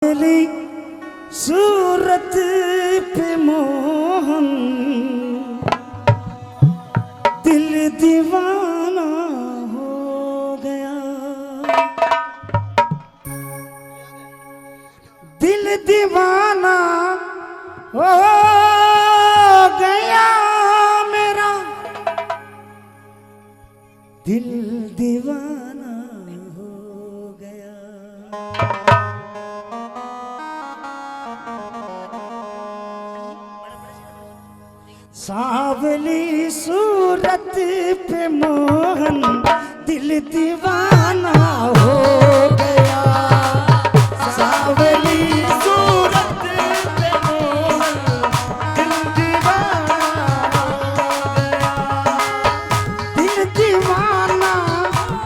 सावली सूरत पे मोहन दिल दीवाना हो गया, दिल दीवाना हो गया मेरा, दिल दीवाना हो गया। सावली सूरत पे मोहन दिल दीवाना हो गया, सावली सूरत पे मोहन दिल दीवाना हो गया, दिल दीवाना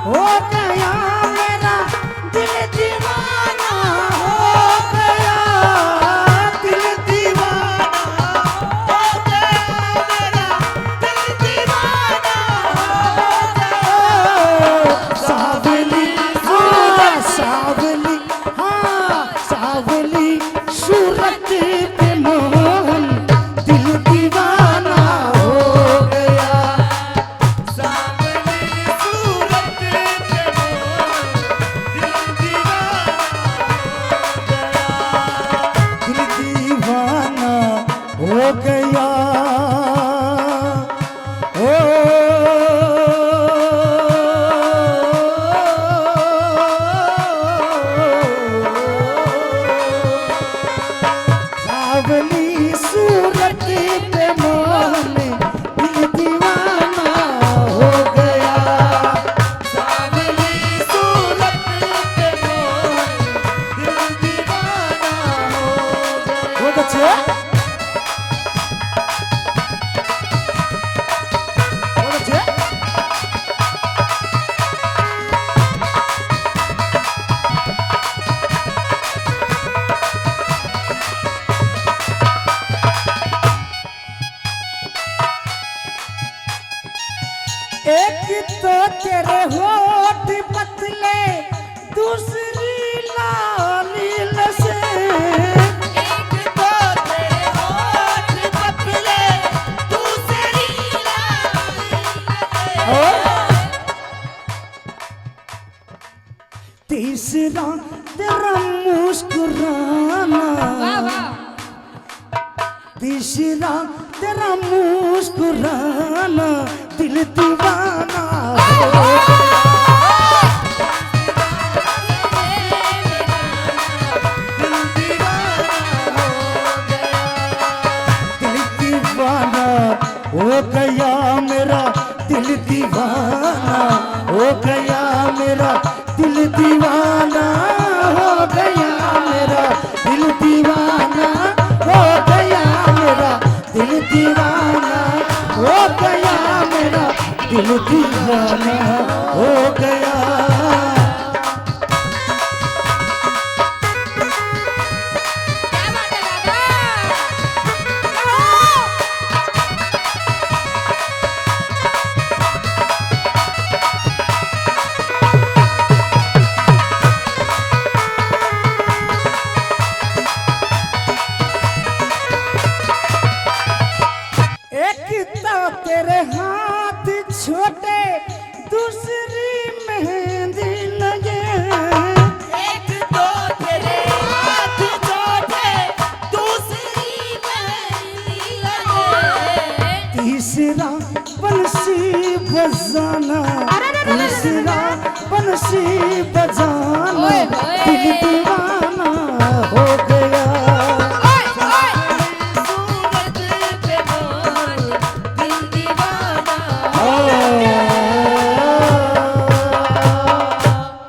हो गया मेरा, दिल दीवाना हो गया, दिल दीवाना हो गया मेरा, दिल दीवाना हो गया। सावली सावली हाँ सावली सूरत पे मोहन दिल दीवाना हो गया, सावली सूरत पे मोहन दिल दीवाना हो गया, दिल एक तो तेरे होठ पतले दूसरी लाल से, एक तो तेरे होठ पतले दूसरी लाल, तीसरा तेरा मुस्कुराना, तीसरा तेरा मुस्कुराना दिल दीवाना हो गया, दिल दीवाना हो गया मेरा, दिल दीवाना हो गया मेरा, दिल दीवाना हो गया मेरा, दिल दीवाना हो गया मेरा, दिल दीवाना हो गया मेरा, दिल दीवाना हो गया। तेरे हाथ छोटे दूसरी मेहंदी लगे, एक तो तेरे हाथ छोटे दूसरी मेहंदी लगे, तीसरा बंसी बजाना, तीसरा बंसी बजाना